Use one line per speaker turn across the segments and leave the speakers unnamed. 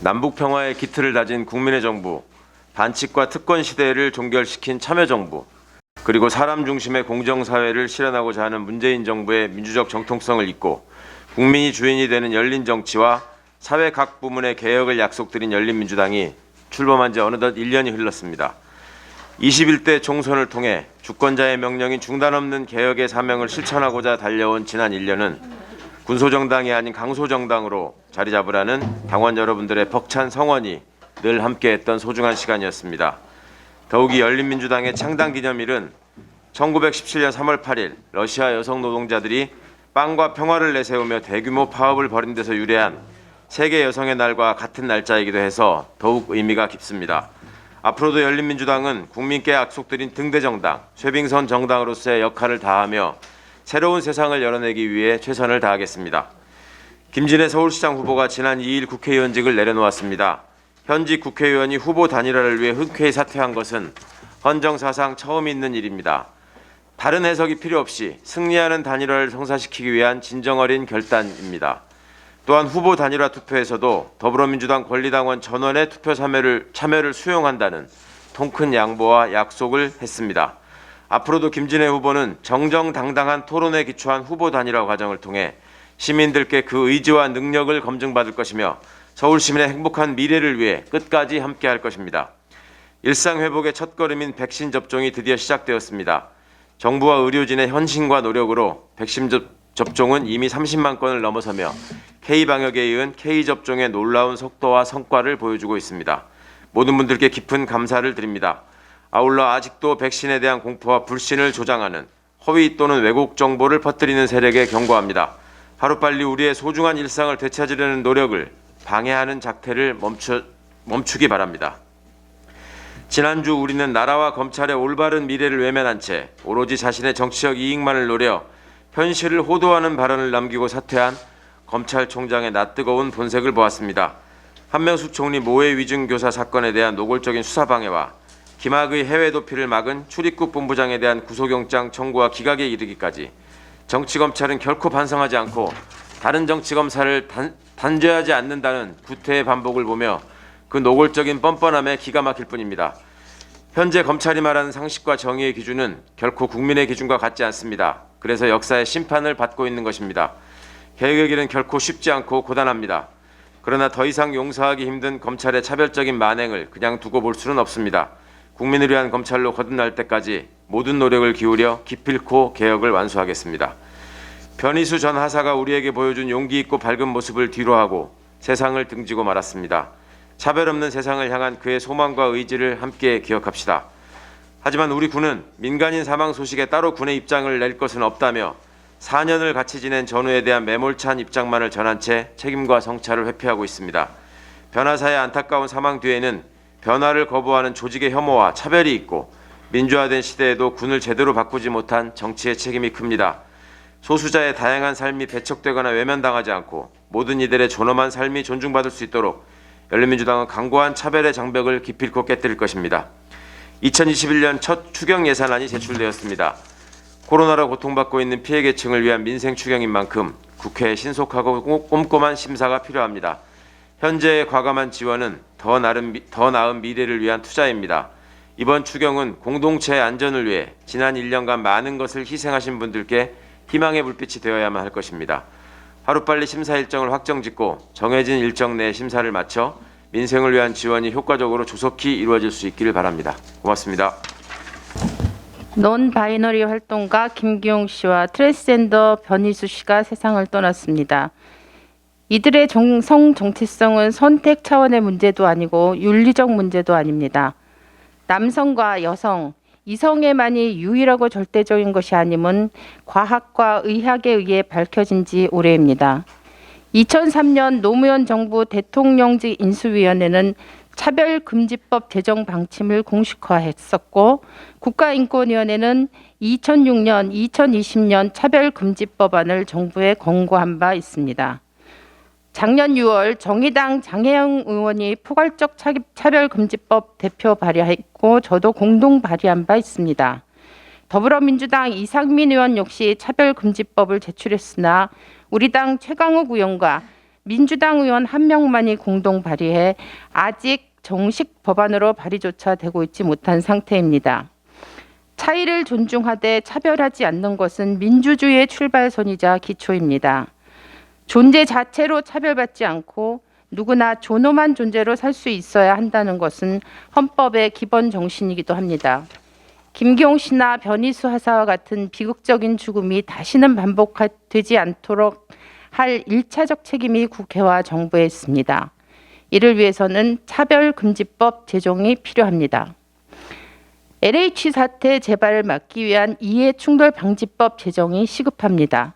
남북 평화의 기틀을 다진 국민의 정부, 반칙과 특권 시대를 종결시킨 참여정부, 그리고 사람 중심의 공정사회를 실현하고자 하는 문재인 정부의 민주적 정통성을 잇고 국민이 주인이 되는 열린 정치와 사회 각 부문의 개혁을 약속드린 열린민주당이 출범한 지 어느덧 1년이 흘렀습니다. 21대 총선을 통해 주권자의 명령인 중단 없는 개혁의 사명을 실천하고자 달려온 지난 1년은 군소정당이 아닌 강소정당으로 자리 잡으라는 당원 여러분들의 벅찬 성원이 늘 함께했던 소중한 시간이었습니다. 더욱이 열린민주당의 창당기념일은 1917년 3월 8일 러시아 여성 노동자들이 빵과 평화를 내세우며 대규모 파업을 벌인 데서 유래한 세계 여성의 날과 같은 날짜이기도 해서 더욱 의미가 깊습니다. 앞으로도 열린민주당은 국민께 약속드린 등대정당, 쇄빙선 정당으로서의 역할을 다하며 새로운 세상을 열어내기 위해 최선을 다하겠습니다. 김진애 서울시장 후보가 지난 2일 국회의원직을 내려놓았습니다. 현직 국회의원이 후보 단일화를 위해 흔쾌히 사퇴한 것은 헌정사상 처음 있는 일입니다. 다른 해석이 필요 없이 승리하는 단일화를 성사시키기 위한 진정어린 결단입니다. 또한 후보 단일화 투표에서도 더불어민주당 권리당원 전원의 투표 참여를 수용한다는 통큰 양보와 약속을 했습니다. 앞으로도 김진애 후보는 정정당당한 토론에 기초한 후보 단일화 과정을 통해 시민들께 그 의지와 능력을 검증받을 것이며 서울 시민의 행복한 미래를 위해 끝까지 함께할 것입니다. 일상 회복의 첫걸음인 백신 접종이 드디어 시작되었습니다. 정부와 의료진의 헌신과 노력으로 백신 접종은 이미 30만 건을 넘어서며 K방역에 이은 K접종의 놀라운 속도와 성과를 보여주고 있습니다. 모든 분들께 깊은 감사를 드립니다. 아울러 아직도 백신에 대한 공포와 불신을 조장하는 허위 또는 왜곡 정보를 퍼뜨리는 세력에 경고합니다. 하루빨리 우리의 소중한 일상을 되찾으려는 노력을 방해하는 작태를 멈추기 바랍니다. 지난주 우리는 나라와 검찰의 올바른 미래를 외면한 채 오로지 자신의 정치적 이익만을 노려 현실을 호도하는 발언을 남기고 사퇴한 검찰총장의 낯뜨거운 본색을 보았습니다. 한명숙 총리 모해 위증 교사 사건에 대한 노골적인 수사 방해와 김학의 해외 도피를 막은 출입국 본부장에 대한 구속영장 청구와 기각에 이르기까지 정치검찰은 결코 반성하지 않고 다른 정치검사를 단죄하지 않는다는 구태의 반복을 보며 그 노골적인 뻔뻔함에 기가 막힐 뿐입니다. 현재 검찰이 말하는 상식과 정의의 기준은 결코 국민의 기준과 같지 않습니다. 그래서 역사의 심판을 받고 있는 것입니다. 개혁의 길은 결코 쉽지 않고 고단합니다. 그러나 더 이상 용서하기 힘든 검찰의 차별적인 만행을 그냥 두고 볼 수는 없습니다. 국민을 위한 검찰로 거듭날 때까지 모든 노력을 기울여 기필코 개혁을 완수하겠습니다. 변희수 전 하사가 우리에게 보여준 용기 있고 밝은 모습을 뒤로하고 세상을 등지고 말았습니다. 차별 없는 세상을 향한 그의 소망과 의지를 함께 기억합시다. 하지만 우리 군은 민간인 사망 소식에 따로 군의 입장을 낼 것은 없다며 4년을 같이 지낸 전우에 대한 매몰찬 입장만을 전한 채 책임과 성찰을 회피하고 있습니다. 변하사의 안타까운 사망 뒤에는 변화를 거부하는 조직의 혐오와 차별이 있고 민주화된 시대에도 군을 제대로 바꾸지 못한 정치의 책임이 큽니다. 소수자의 다양한 삶이 배척되거나 외면당하지 않고 모든 이들의 존엄한 삶이 존중받을 수 있도록 열린민주당은 강고한 차별의 장벽을 기필코 깨뜨릴 것입니다. 2021년 첫 추경 예산안이 제출되었습니다. 코로나로 고통받고 있는 피해계층을 위한 민생 추경인 만큼 국회의 신속하고 꼼꼼한 심사가 필요합니다. 현재의 과감한 지원은 더 나은 미래를 위한 투자입니다. 이번 추경은 공동체의 안전을 위해 지난 1년간 많은 것을 희생하신 분들께 희망의 불빛이 되어야만 할 것입니다. 하루빨리 심사 일정을 확정짓고 정해진 일정 내에 심사를 마쳐 민생을 위한 지원이 효과적으로 조속히 이루어질 수 있기를 바랍니다. 고맙습니다.
논 바이너리 활동가 김기용 씨와 트랜스젠더 변희수 씨가 세상을 떠났습니다. 이들의 성 정체성은 선택 차원의 문제도 아니고 윤리적 문제도 아닙니다. 남성과 여성, 이성애만이 유일하고 절대적인 것이 아님은 과학과 의학에 의해 밝혀진 지 오래입니다. 2003년 노무현 정부 대통령직 인수위원회는 차별금지법 제정 방침을 공식화했었고 국가인권위원회는 2006년, 2020년 차별금지법안을 정부에 권고한 바 있습니다. 작년 6월 정의당 장혜영 의원이 포괄적 차별금지법 대표 발의했고 저도 공동 발의한 바 있습니다. 더불어민주당 이상민 의원 역시 차별금지법을 제출했으나 우리 당 최강욱 의원과 민주당 의원 한 명만이 공동 발의해 아직 정식 법안으로 발의조차 되고 있지 못한 상태입니다. 차이를 존중하되 차별하지 않는 것은 민주주의의 출발선이자 기초입니다. 존재 자체로 차별받지 않고 누구나 존엄한 존재로 살 수 있어야 한다는 것은 헌법의 기본 정신이기도 합니다. 김기용 씨나 변희수 하사와 같은 비극적인 죽음이 다시는 반복되지 않도록 할 1차적 책임이 국회와 정부에 있습니다. 이를 위해서는 차별금지법 제정이 필요합니다. LH 사태 재발을 막기 위한 이해충돌방지법 제정이 시급합니다.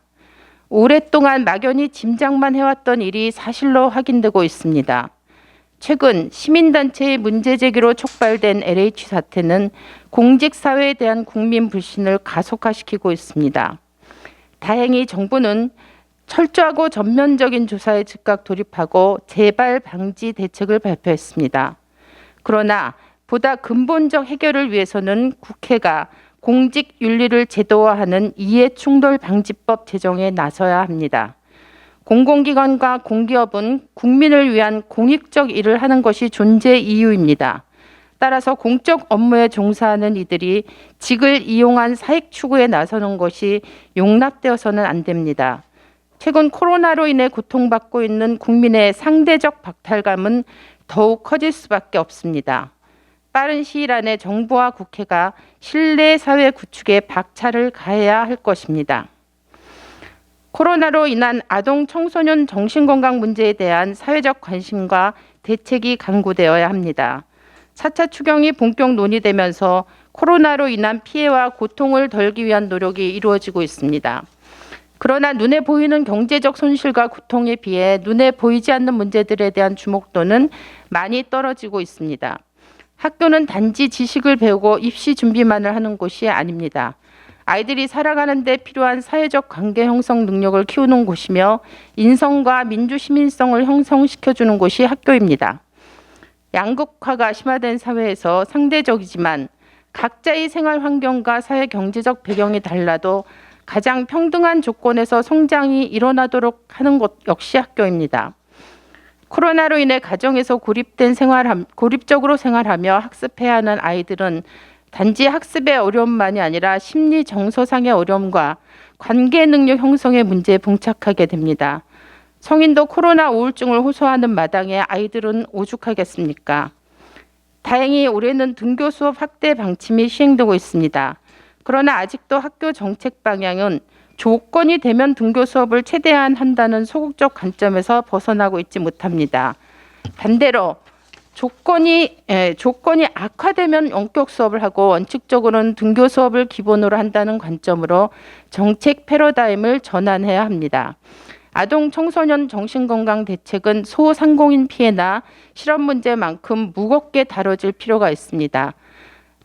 오랫동안 막연히 짐작만 해왔던 일이 사실로 확인되고 있습니다. 최근 시민단체의 문제 제기로 촉발된 LH 사태는 공직사회에 대한 국민 불신을 가속화시키고 있습니다. 다행히 정부는 철저하고 전면적인 조사에 즉각 돌입하고 재발 방지 대책을 발표했습니다. 그러나 보다 근본적 해결을 위해서는 국회가 공직 윤리를 제도화하는 이해충돌방지법 제정에 나서야 합니다. 공공기관과 공기업은 국민을 위한 공익적 일을 하는 것이 존재 이유입니다. 따라서 공적 업무에 종사하는 이들이 직을 이용한 사익 추구에 나서는 것이 용납되어서는 안 됩니다. 최근 코로나로 인해 고통받고 있는 국민의 상대적 박탈감은 더욱 커질 수밖에 없습니다. 빠른 시일 안에 정부와 국회가 신뢰 사회 구축에 박차를 가해야 할 것입니다. 코로나로 인한 아동 청소년 정신건강 문제에 대한 사회적 관심과 대책이 강구되어야 합니다. 4차 추경이 본격 논의되면서 코로나로 인한 피해와 고통을 덜기 위한 노력이 이루어지고 있습니다. 그러나 눈에 보이는 경제적 손실과 고통에 비해 눈에 보이지 않는 문제들에 대한 주목도는 많이 떨어지고 있습니다. 학교는 단지 지식을 배우고 입시 준비만을 하는 곳이 아닙니다. 아이들이 살아가는 데 필요한 사회적 관계 형성 능력을 키우는 곳이며 인성과 민주 시민성을 형성시켜주는 곳이 학교입니다. 양극화가 심화된 사회에서 상대적이지만 각자의 생활 환경과 사회 경제적 배경이 달라도 가장 평등한 조건에서 성장이 일어나도록 하는 곳 역시 학교입니다. 코로나로 인해 가정에서 고립적으로 생활하며 학습해야 하는 아이들은 단지 학습의 어려움만이 아니라 심리 정서상의 어려움과 관계 능력 형성의 문제에 봉착하게 됩니다. 성인도 코로나 우울증을 호소하는 마당에 아이들은 오죽하겠습니까? 다행히 올해는 등교 수업 확대 방침이 시행되고 있습니다. 그러나 아직도 학교 정책 방향은 조건이 되면 등교 수업을 최대한 한다는 소극적 관점에서 벗어나고 있지 못합니다. 반대로 조건이 악화되면 원격 수업을 하고 원칙적으로는 등교 수업을 기본으로 한다는 관점으로 정책 패러다임을 전환해야 합니다. 아동 청소년 정신건강 대책은 소상공인 피해나 실업 문제만큼 무겁게 다뤄질 필요가 있습니다.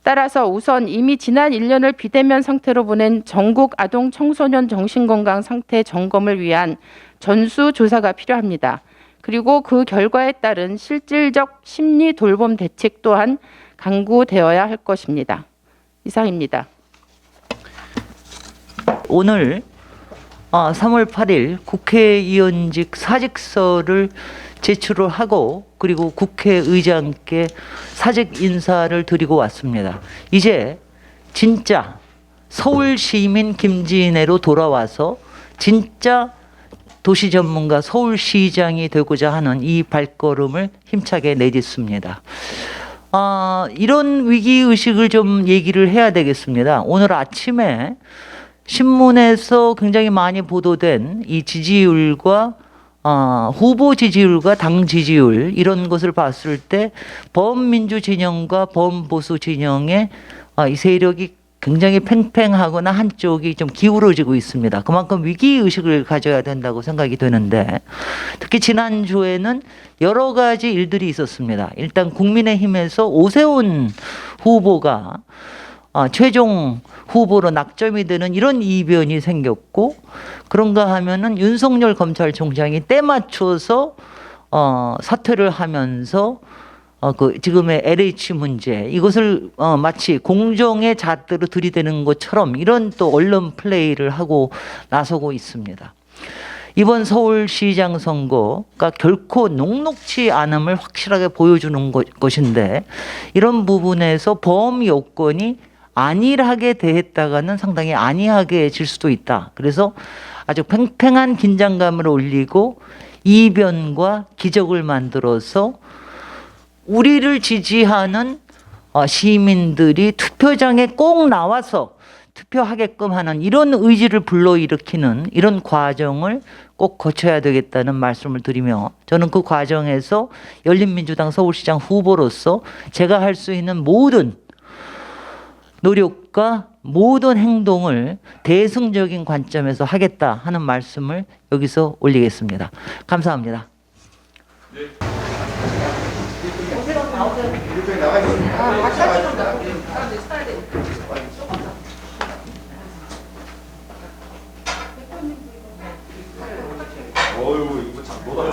따라서 우선 이미 지난 1년을 비대면 상태로 보낸 전국 아동 청소년 정신건강 상태 점검을 위한 전수조사가 필요합니다. 그리고 그 결과에 따른 실질적 심리 돌봄 대책 또한 강구되어야 할 것입니다. 이상입니다.
오늘 3월 8일 국회의원직 사직서를 제출을 하고 그리고 국회의장께 사직 인사를 드리고 왔습니다. 이제 진짜 서울시민 김진애로 돌아와서 진짜 도시전문가 서울시장이 되고자 하는 이 발걸음을 힘차게 내딛습니다. 이런 위기의식을 좀 얘기를 해야 되겠습니다. 오늘 아침에 신문에서 굉장히 많이 보도된 이 지지율과 후보 지지율과 당 지지율 이런 것을 봤을 때 범민주 진영과 범보수 진영의 이 세력이 굉장히 팽팽하거나 한쪽이 좀 기울어지고 있습니다. 그만큼 위기의식을 가져야 된다고 생각이 되는데 특히 지난주에는 여러 가지 일들이 있었습니다. 일단 국민의힘에서 오세훈 후보가 최종 후보로 낙점이 되는 이런 이변이 생겼고 그런가 하면은 윤석열 검찰총장이 때 맞춰서 사퇴를 하면서 그 지금의 LH 문제 이것을 마치 공정의 잣대로 들이대는 것처럼 이런 또 언론 플레이를 하고 나서고 있습니다. 이번 서울시장 선거가 결코 녹록치 않음을 확실하게 보여주는 것인데 이런 부분에서 보험 요건이 안일하게 대했다가는 상당히 안이하게 질 수도 있다. 그래서 아주 팽팽한 긴장감을 올리고 이변과 기적을 만들어서 우리를 지지하는 시민들이 투표장에 꼭 나와서 투표하게끔 하는 이런 의지를 불러일으키는 이런 과정을 꼭 거쳐야 되겠다는 말씀을 드리며 저는 그 과정에서 열린민주당 서울시장 후보로서 제가 할 수 있는 모든 노력과 모든 행동을 대승적인 관점에서 하겠다 하는 말씀을 여기서 올리겠습니다. 감사합니다.
어휴 이거 참 뭐가